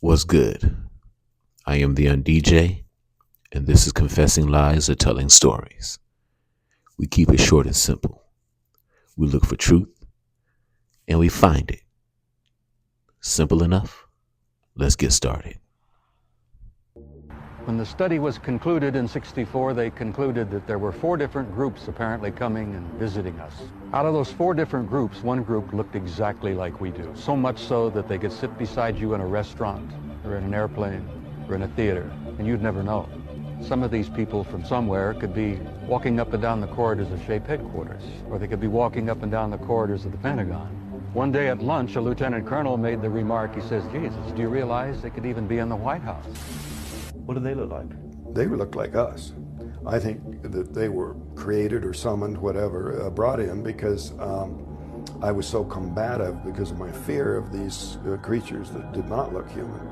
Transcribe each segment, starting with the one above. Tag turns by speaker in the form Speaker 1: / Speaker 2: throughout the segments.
Speaker 1: What's good? I am theundj, and this is Confessing Lies or Telling Stories. We keep it short and simple. We look for truth, and we find it. Simple enough? Let's get started.
Speaker 2: When the study was concluded in '64, they concluded that there were 4 different groups apparently coming and visiting us. Out of those 4 different groups, one group looked exactly like we do. So much so that they could sit beside you in a restaurant, or in an airplane, or in a theater, and you'd never know. Some of these people from somewhere could be walking up and down the corridors of SHAPE headquarters, or they could be walking up and down the corridors of the Pentagon. One day at lunch, a lieutenant colonel made the remark, he says, Jesus, do you realize they could even be in the White House?
Speaker 3: What do they look like?
Speaker 4: They look like us. I think that they were created or summoned, whatever, brought in because I was so combative because of my fear of these creatures that did not look human.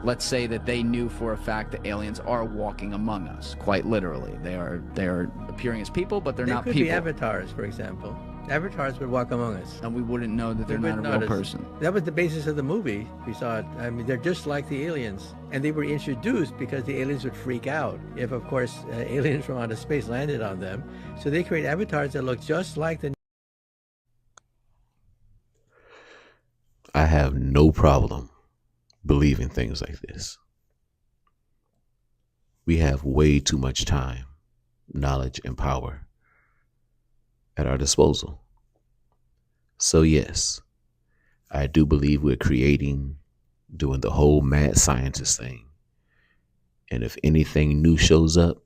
Speaker 5: Let's say that they knew for a fact that aliens are walking among us, quite literally. They are appearing as people, but they're not people.
Speaker 6: They could be avatars, for example. Avatars would walk among us.
Speaker 5: And we wouldn't know that they're not a real person.
Speaker 6: That was the basis of the movie. We saw it. I mean, they're just like the aliens. And they were introduced because the aliens would freak out if, of course, aliens from outer space landed on them. So they create avatars that look just like the...
Speaker 1: I have no problem believing things like this. We have way too much time, knowledge, and power at our disposal. So yes, I do believe we're doing the whole mad scientist thing. And if anything new shows up,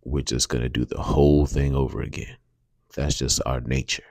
Speaker 1: we're just going to do the whole thing over again. That's just our nature.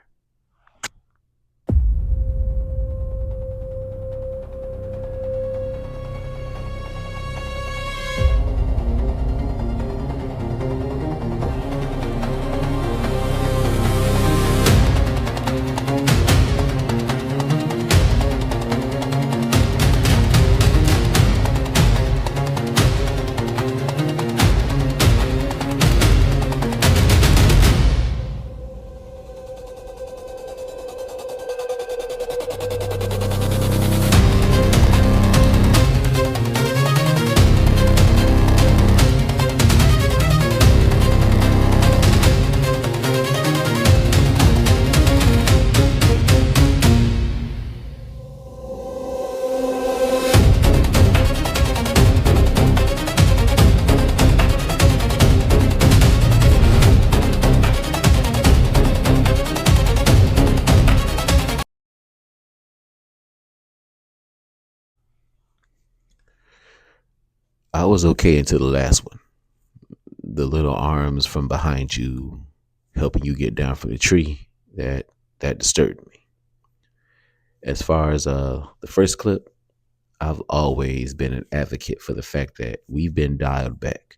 Speaker 1: I was okay until the last one. The little arms from behind you helping you get down from the tree, that disturbed me. As far as the first clip, I've always been an advocate for the fact that we've been dialed back.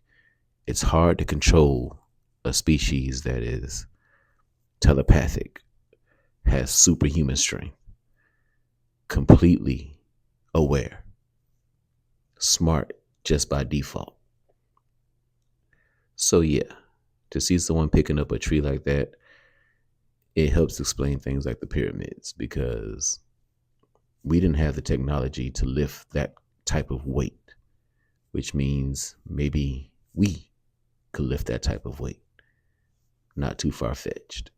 Speaker 1: It's hard to control a species that is telepathic, has superhuman strength, completely aware, smart just by default. So yeah, to see someone picking up a tree like that, it helps explain things like the pyramids, because we didn't have the technology to lift that type of weight, which means maybe we could lift that type of weight. Not too far-fetched.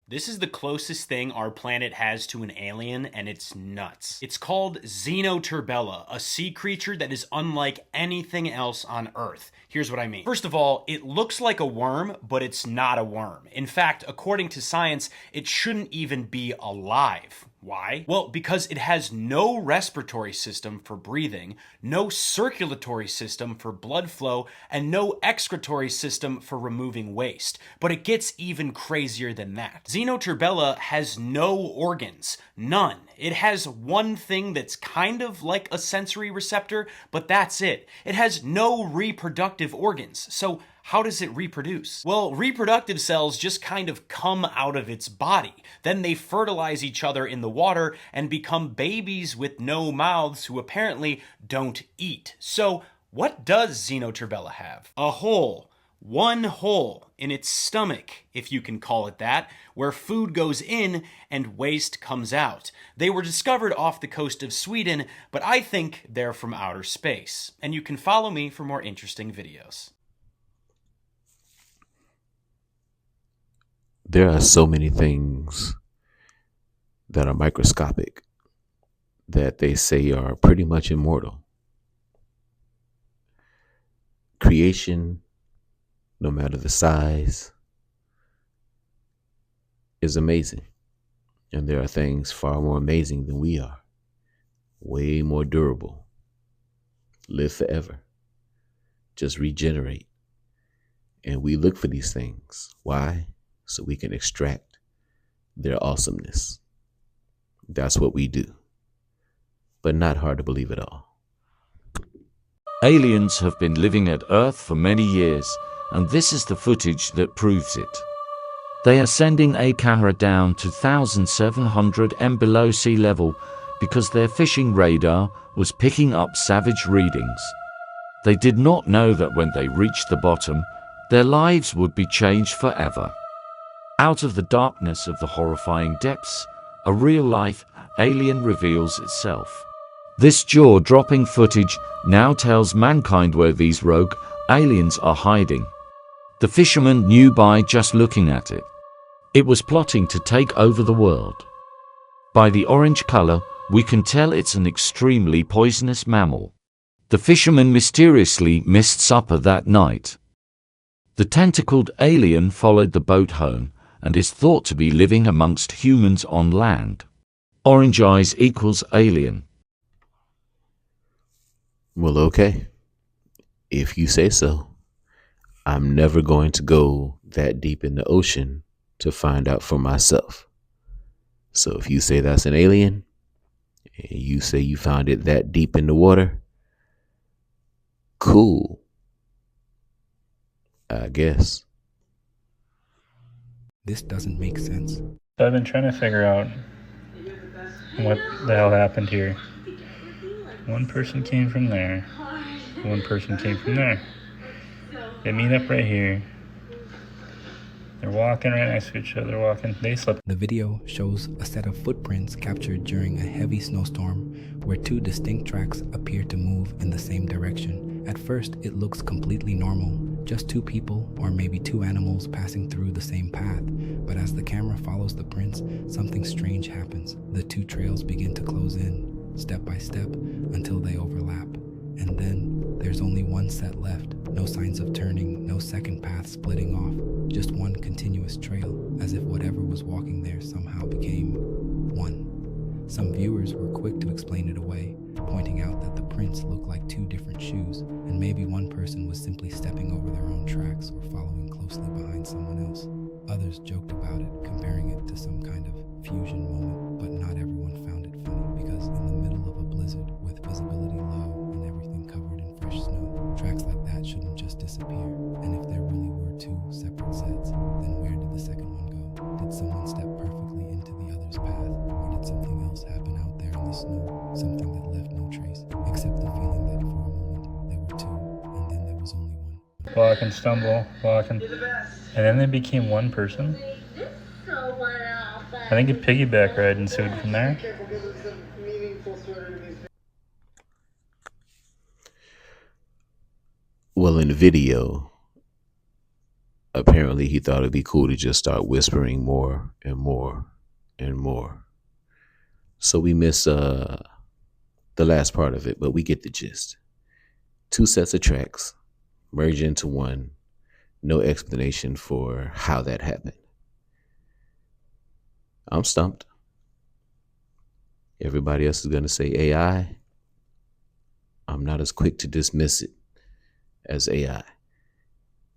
Speaker 7: This is the closest thing our planet has to an alien, and it's nuts. It's called Xenoturbella, a sea creature that is unlike anything else on Earth. Here's what I mean. First of all, it looks like a worm, but it's not a worm. In fact, according to science, it shouldn't even be alive. Why? Well, because it has no respiratory system for breathing, no circulatory system for blood flow, and no excretory system for removing waste. But it gets even crazier than that. Xenoturbella has no organs. None. It has one thing that's kind of like a sensory receptor, but that's it. It has no reproductive organs. So how does it reproduce? Well, reproductive cells just kind of come out of its body. Then they fertilize each other in the water and become babies with no mouths who apparently don't eat. So what does Xenoturbella have? A hole. One hole in its stomach, if you can call it that, where food goes in and waste comes out. They were discovered off the coast of Sweden, but I think they're from outer space. And you can follow me for more interesting videos.
Speaker 1: There are so many things that are microscopic that they say are pretty much immortal. Creation, no matter the size, is amazing. And there are things far more amazing than we are, way more durable, live forever, just regenerate. And we look for these things. Why? So we can extract their awesomeness. That's what we do. But not hard to believe at all.
Speaker 8: Aliens have been living at Earth for many years, and this is the footage that proves it. They are sending a camera down to 1,700 m below sea level because their fishing radar was picking up savage readings. They did not know that when they reached the bottom, their lives would be changed forever. Out of the darkness of the horrifying depths, a real-life alien reveals itself. This jaw-dropping footage now tells mankind where these rogue aliens are hiding. The fisherman knew by just looking at it. It was plotting to take over the world. By the orange color, we can tell it's an extremely poisonous mammal. The fisherman mysteriously missed supper that night. The tentacled alien followed the boat home and is thought to be living amongst humans on land. Orange eyes equals alien.
Speaker 1: Well, okay. If you say so. I'm never going to go that deep in the ocean to find out for myself. So if you say that's an alien, and you say you found it that deep in the water, cool, I guess.
Speaker 9: This doesn't make sense.
Speaker 10: So I've been trying to figure out what the hell happened here. One person came from there. One person came from there. They meet up right here. They're walking right next to each other, they slept.
Speaker 9: The video shows a set of footprints captured during a heavy snowstorm where two distinct tracks appear to move in the same direction. At first, it looks completely normal, just two people or maybe two animals passing through the same path. But as the camera follows the prints, something strange happens. The two trails begin to close in, step by step, until they overlap. And then there's only one set left. No signs of turning, no second path splitting off, just one continuous trail, as if whatever was walking there somehow became one. Some viewers were quick to explain it away, pointing out that the prints look like two different shoes, and maybe one person was simply stepping over their own tracks or following closely behind someone else. Others joked about it, comparing it to some kind of fusion moment, but not everyone found it funny, because in the middle of a blizzard with visibility low and everything covered in fresh snow, tracks like that shouldn't just disappear. And if there really were two separate sets, then where did the second one go? Did someone step perfectly into the other's path, or did something else happen out there in the snow? Something that left no trace, except the feeling that for a moment there were two, and then there was only one.
Speaker 10: Walk and stumble, and then they became one person. I think a piggyback ride ensued from there.
Speaker 1: Well, in the video, apparently he thought it'd be cool to just start whispering more and more and more. So we miss the last part of it, but we get the gist. Two sets of tracks merge into one. No explanation for how that happened. I'm stumped. Everybody else is going to say AI. I'm not as quick to dismiss it as AI,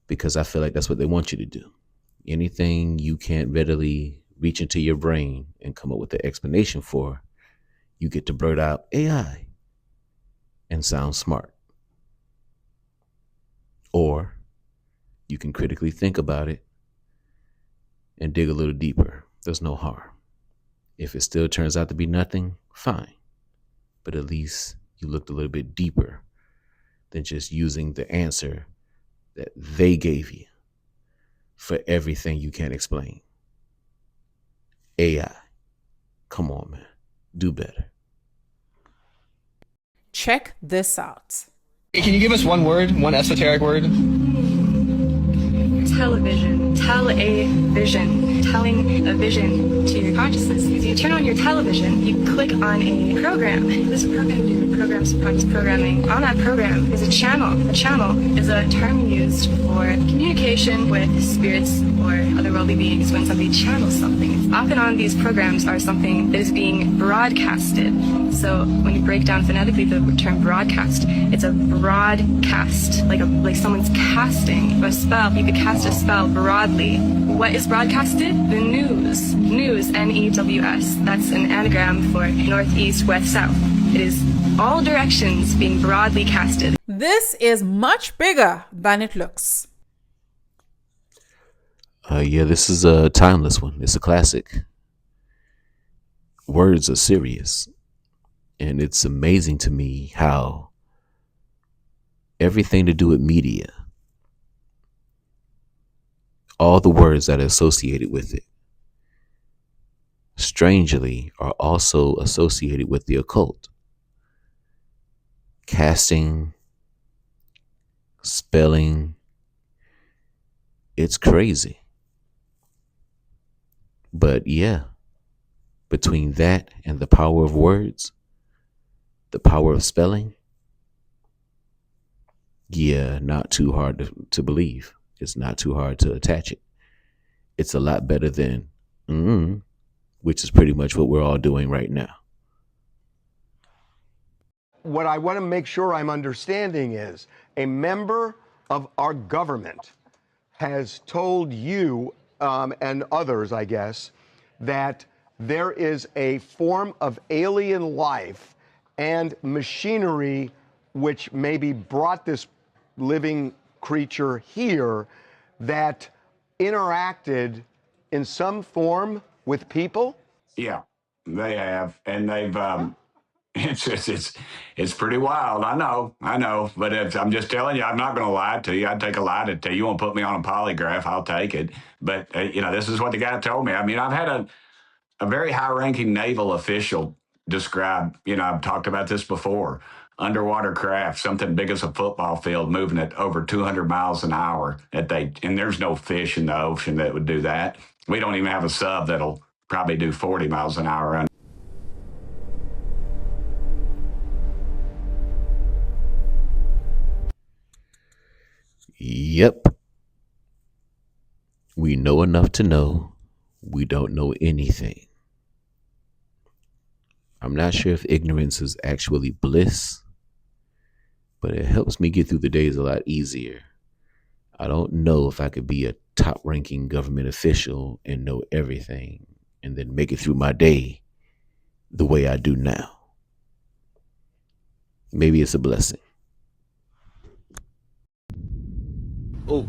Speaker 1: because I feel like that's what they want you to do. Anything you can't readily reach into your brain and come up with the explanation for, you get to blurt out AI and sound smart. Or you can critically think about it and dig a little deeper. There's no harm. If it still turns out to be nothing, fine. But at least you looked a little bit deeper than just using the answer that they gave you for everything you can't explain. AI. Come on, man. Do better.
Speaker 11: Check this out.
Speaker 12: Can you give us one word, one esoteric word?
Speaker 13: Television. Tell a vision. Telling a vision to your consciousness. You turn on your television, you click on a program. What does a program do? Program subconscious programming. On that program is a channel. A channel is a term used for communication with spirits or otherworldly beings when somebody channels something. Often on these programs are something that is being broadcasted. So when you break down phonetically the term broadcast, it's a broadcast, like someone's casting a spell. You could cast a spell broadly. What is broadcasted? The news. News, N-E-W-S. That's an anagram for northeast, west, south. It is all directions being broadly casted.
Speaker 11: This is much bigger than it looks.
Speaker 1: Yeah, this is a timeless one. It's a classic. Words are serious. And it's amazing to me how everything to do with media, all the words that are associated with it, strangely are also associated with the occult. Casting, spelling, it's crazy. But yeah, between that and the power of words, the power of spelling, yeah, not too hard to believe. It's not too hard to attach it. It's a lot better than which is pretty much what we're all doing right now.
Speaker 14: What I want to make sure I'm understanding is a member of our government has told you and others, I guess, that there is a form of alien life and machinery which maybe brought this living creature here that interacted in some form with people?
Speaker 15: Yeah, they have, and they've. It's pretty wild. I know, but I'm just telling you, I'm not going to lie to you. I'd take a lie to tell you. You want to put me on a polygraph, I'll take it. But this is what the guy told me. I mean, I've had a very high-ranking naval official describe. I've talked about this before. Underwater craft, something big as a football field, moving at over 200 miles an hour. And there's no fish in the ocean that would do that. We don't even have a sub that'll probably do 40 miles an hour.
Speaker 1: Yep. We know enough to know we don't know anything. I'm not sure if ignorance is actually bliss, but it helps me get through the days a lot easier. I don't know if I could be a top-ranking government official and know everything and then make it through my day the way I do now. Maybe it's a blessing.
Speaker 16: Oh.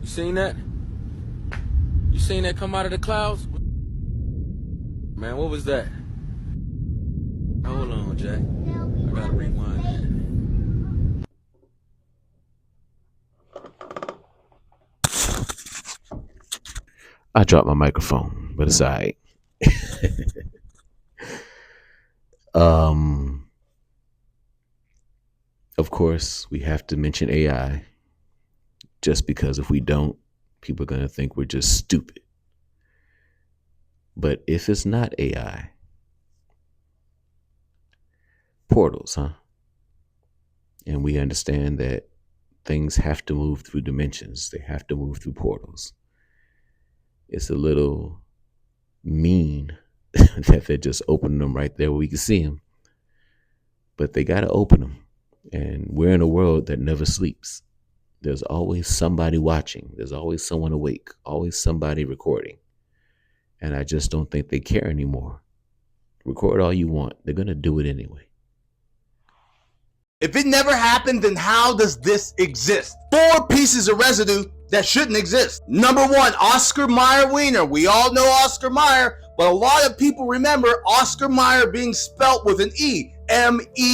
Speaker 16: You seen that? You seen that come out of the clouds? Man, what was that? Hold on, Jack. I gotta rewind that.
Speaker 1: I dropped my microphone, but it's all right. Of course, we have to mention AI, just because if we don't, people are going to think we're just stupid. But if it's not AI, portals, huh? And we understand that things have to move through dimensions. They have to move through portals. It's a little mean that they're just opening them right there where we can see them. But they got to open them. And we're in a world that never sleeps. There's always somebody watching. There's always someone awake, always somebody recording. And I just don't think they care anymore. Record all you want. They're going to do it anyway.
Speaker 17: If it never happened, then how does this exist? 4 pieces of residue that shouldn't exist. Number 1, Oscar Mayer Wiener. We all know Oscar Mayer, but a lot of people remember Oscar Mayer being spelt with an E. M-E-Y-E-R.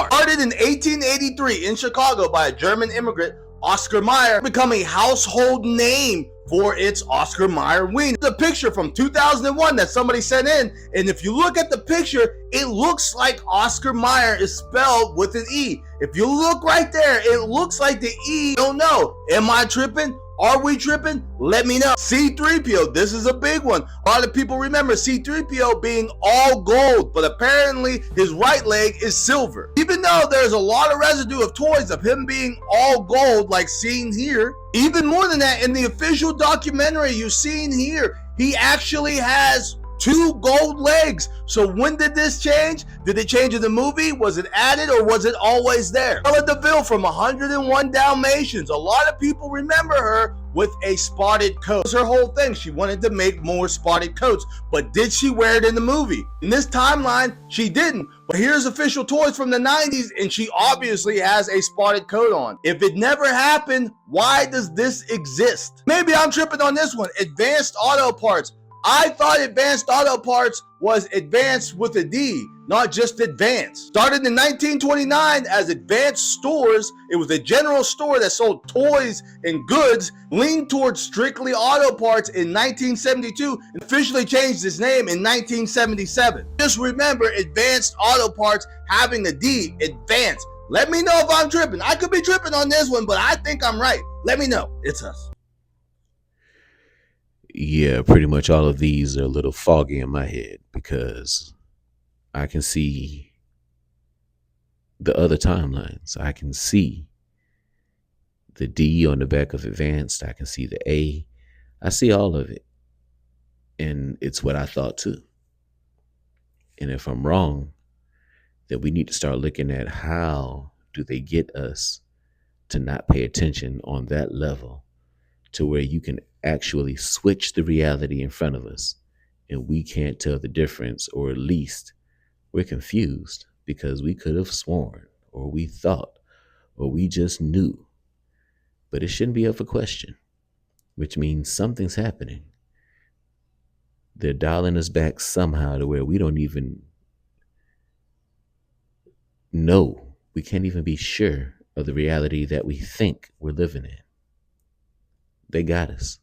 Speaker 17: Started in 1883 in Chicago by a German immigrant, Oscar Mayer, become a household name for its Oscar Mayer Wiener. The picture from 2001 that somebody sent in, and if you look at the picture, it looks like Oscar Mayer is spelled with an E. If you look right there, it looks like the E. Don't know. Am I tripping? Are we tripping? Let me know. C-3PO, this is a big one. A lot of people remember C-3PO being all gold, but apparently his right leg is silver. Even though there's a lot of residue of toys of him being all gold, like seen here, even more than that, in the official documentary you've seen here, he actually has 2 gold legs. So when did this change? Did it change in the movie? Was it added, or was it always there? Ella DeVille from 101 Dalmatians. A lot of people remember her with a spotted coat. That was her whole thing. She wanted to make more spotted coats. But did she wear it in the movie? In this timeline, she didn't. But here's official toys from the 90s, and she obviously has a spotted coat on. If it never happened, why does this exist? Maybe I'm tripping on this one. Advanced Auto Parts. I thought Advanced Auto Parts was advanced with a D, not just advanced. Started in 1929 as Advanced Stores. It was a general store that sold toys and goods, leaned towards strictly auto parts in 1972, and officially changed its name in 1977. Just remember Advanced Auto Parts having the D, advanced. Let me know if I'm tripping. I could be tripping on this one, but I think I'm right. Let me know. It's us.
Speaker 1: Yeah, pretty much all of these are a little foggy in my head because I can see the other timelines. I can see the D on the back of advanced. I can see the A. I see all of it. And it's what I thought too. And if I'm wrong, then we need to start looking at how do they get us to not pay attention on that level to where you can actually switch the reality in front of us and we can't tell the difference, or at least we're confused because we could have sworn, or we thought, or we just knew. But it shouldn't be up for question, which means something's happening. They're dialing us back somehow to where we don't even know. We can't even be sure of the reality that we think we're living in. They got us.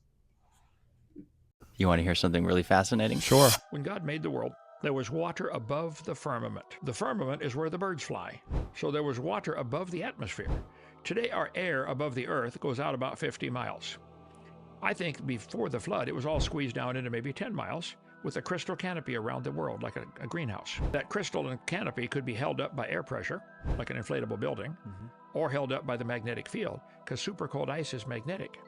Speaker 18: You want to hear something really fascinating?
Speaker 19: Sure. When God made the world, there was water above the firmament. The firmament is where the birds fly. So there was water above the atmosphere. Today, our air above the earth goes out about 50 miles. I think before the flood, it was all squeezed down into maybe 10 miles with a crystal canopy around the world, like a greenhouse. That crystal and canopy could be held up by air pressure, like an inflatable building, or held up by the magnetic field, because super cold ice is magnetic.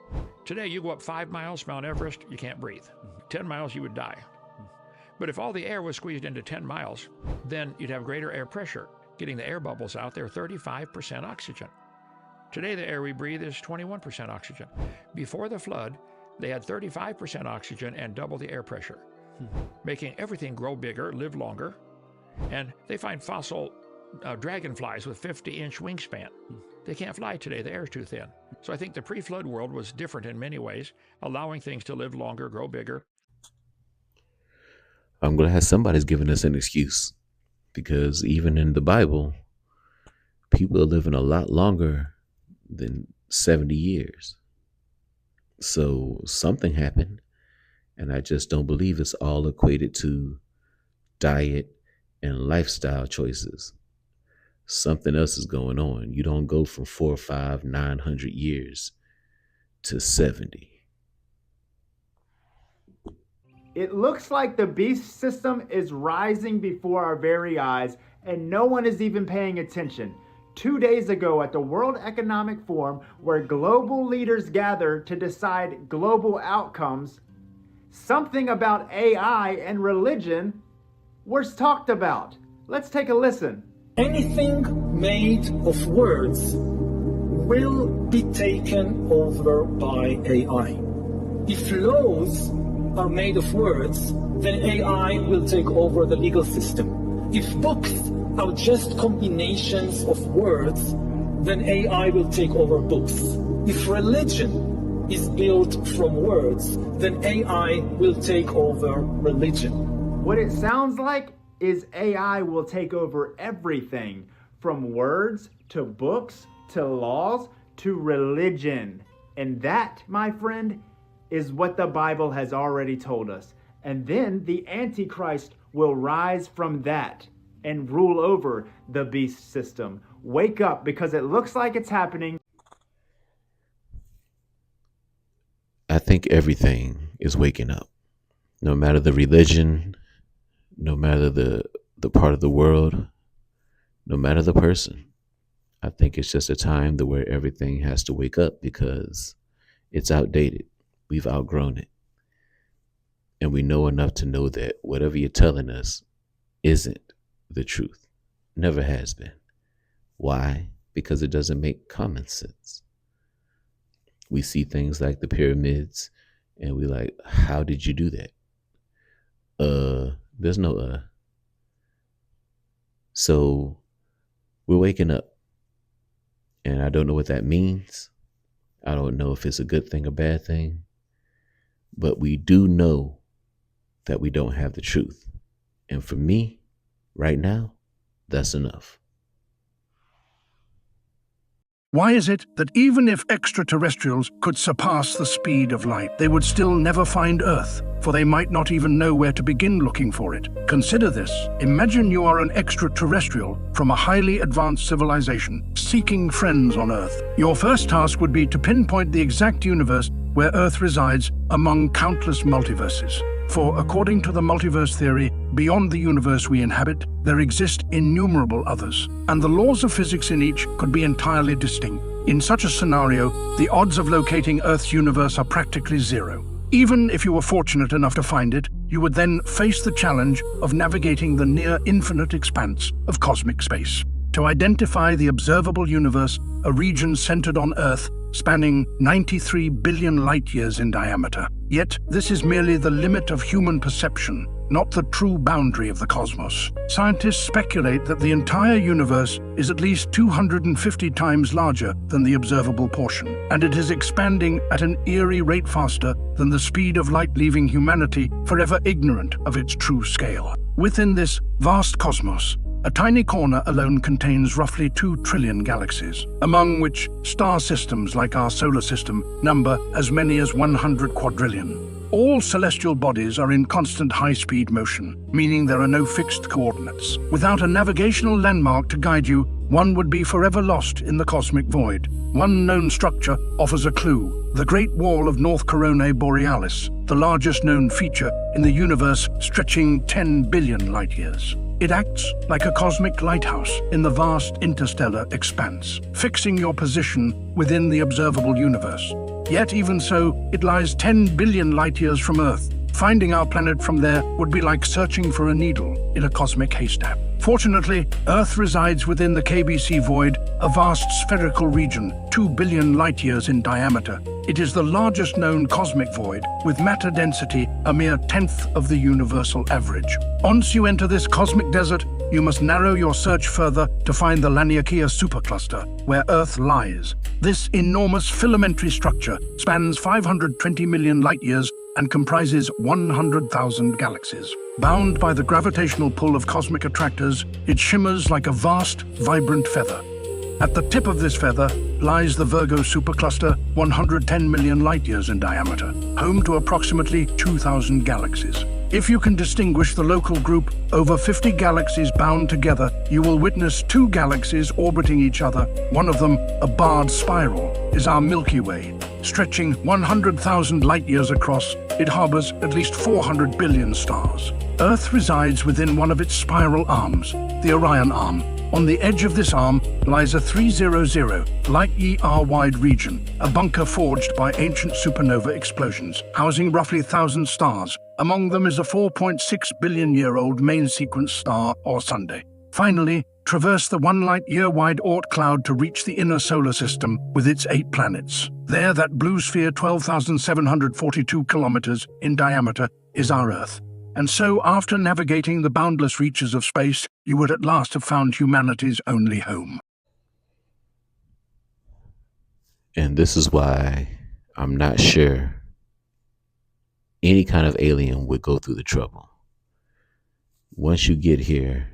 Speaker 19: Today, you go up 5 miles, Mount Everest, you can't breathe. 10 miles, you would die. But if all the air was squeezed into 10 miles, then you'd have greater air pressure, getting the air bubbles out. They're 35% oxygen. Today, the air we breathe is 21% oxygen. Before the flood, they had 35% oxygen and double the air pressure, making everything grow bigger, live longer. And they find fossil dragonflies with 50-inch wingspan. They can't fly today. The air's too thin. So I think the pre-flood world was different in many ways, allowing things to live longer, grow bigger.
Speaker 1: I'm glad somebody's giving us an excuse, because even in the Bible, people are living a lot longer than 70 years. So something happened, and I just don't believe it's all equated to diet and lifestyle choices. Something else is going on. You don't go from 4, 5, 900 years to 70.
Speaker 20: It looks like the beast system is rising before our very eyes, and no one is even paying attention. 2 days ago at the World Economic Forum, where global leaders gather to decide global outcomes, something about AI and religion was talked about. Let's take a listen.
Speaker 21: Anything made of words will be taken over by AI. If laws are made of words, then AI will take over the legal system. If books are just combinations of words, then AI will take over books. If religion is built from words, then AI will take over religion.
Speaker 20: What it sounds like is AI will take over everything, from words to books to laws to religion. And that, my friend, is what the Bible has already told us. And then the Antichrist will rise from that and rule over the beast system. Wake up, because it looks like it's happening.
Speaker 1: I think everything is waking up. No matter the religion, no matter the part of the world, no matter the person. I think it's just a time to where everything has to wake up because it's outdated. We've outgrown it. And we know enough to know that whatever you're telling us isn't the truth. Never has been. Why? Because it doesn't make common sense. We see things like the pyramids and we like, how did you do that? There's no So we're waking up. And I don't know what that means. I don't know if it's a good thing or bad thing. But we do know that we don't have the truth. And for me, right now, that's enough.
Speaker 22: Why is it that even if extraterrestrials could surpass the speed of light, they would still never find Earth, for they might not even know where to begin looking for it? Consider this. Imagine you are an extraterrestrial from a highly advanced civilization, seeking friends on Earth. Your first task would be to pinpoint the exact universe where Earth resides among countless multiverses. For according to the multiverse theory, beyond the universe we inhabit, there exist innumerable others, and the laws of physics in each could be entirely distinct. In such a scenario, the odds of locating Earth's universe are practically zero. Even if you were fortunate enough to find it, you would then face the challenge of navigating the near infinite expanse of cosmic space. To identify the observable universe, a region centered on Earth, spanning 93 billion light-years in diameter. Yet, this is merely the limit of human perception, not the true boundary of the cosmos. Scientists speculate that the entire universe is at least 250 times larger than the observable portion, and it is expanding at an eerie rate faster than the speed of light, leaving humanity forever ignorant of its true scale. Within this vast cosmos, a tiny corner alone contains roughly 2 trillion galaxies, among which star systems like our solar system number as many as 100 quadrillion. All celestial bodies are in constant high-speed motion, meaning there are no fixed coordinates. Without a navigational landmark to guide you, one would be forever lost in the cosmic void. One known structure offers a clue: the Great Wall of North Coronae Borealis, the largest known feature in the universe stretching 10 billion light-years. It acts like a cosmic lighthouse in the vast interstellar expanse, fixing your position within the observable universe. Yet even so, it lies 10 billion light-years from Earth. Finding our planet from there would be like searching for a needle in a cosmic haystack. Fortunately, Earth resides within the KBC void, a vast spherical region, 2 billion light-years in diameter. It is the largest known cosmic void, with matter density a mere tenth of the universal average. Once you enter this cosmic desert, you must narrow your search further to find the Laniakea supercluster, where Earth lies. This enormous filamentary structure spans 520 million light-years and comprises 100,000 galaxies. Bound by the gravitational pull of cosmic attractors, it shimmers like a vast, vibrant feather. At the tip of this feather lies the Virgo supercluster, 110 million light-years in diameter, home to approximately 2,000 galaxies. If you can distinguish the local group, over 50 galaxies bound together, you will witness 2 galaxies orbiting each other. One of them, a barred spiral, is our Milky Way. Stretching 100,000 light-years across, it harbors at least 400 billion stars. Earth resides within one of its spiral arms, the Orion Arm. On the edge of this arm lies a 300 light-year-wide region, a bunker forged by ancient supernova explosions, housing roughly 1,000 stars. Among them is a 4.6 billion-year-old main sequence star, or Sunday. Finally, traverse the 1 light-year wide Oort cloud to reach the inner solar system with its 8 planets. There, that blue sphere 12,742 kilometers in diameter is our Earth. And so, after navigating the boundless reaches of space, you would at last have found humanity's only home.
Speaker 1: And this is why I'm not sure any kind of alien would go through the trouble. Once you get here,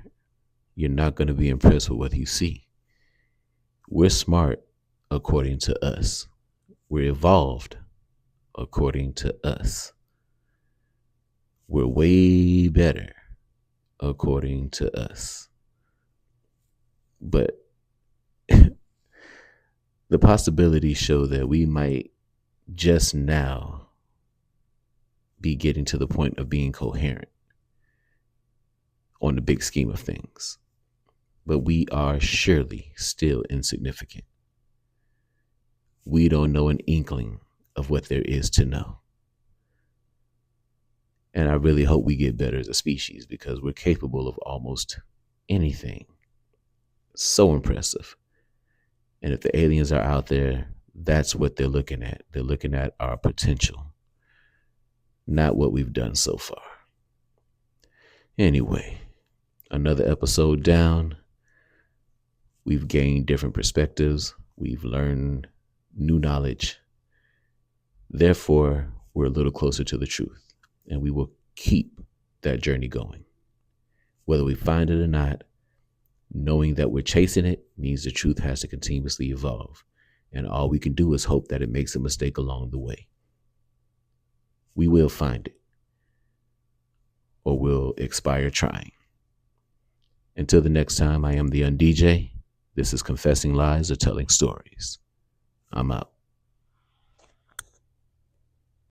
Speaker 1: you're not going to be impressed with what you see. We're smart according to us. We're evolved according to us. We're way better according to us. But the possibilities show that we might just now be getting to the point of being coherent on the big scheme of things. But we are surely still insignificant. We don't know an inkling of what there is to know. And I really hope we get better as a species, because we're capable of almost anything. So impressive. And if the aliens are out there, that's what they're looking at. They're looking at our potential, not what we've done so far. Anyway, another episode down. We've gained different perspectives. We've learned new knowledge. Therefore, we're a little closer to the truth, and we will keep that journey going. Whether we find it or not, knowing that we're chasing it means the truth has to continuously evolve, and all we can do is hope that it makes a mistake along the way. We will find it, or we'll expire trying. Until the next time, I am the theundj. This is Confessing Lies or Telling Stories. I'm out.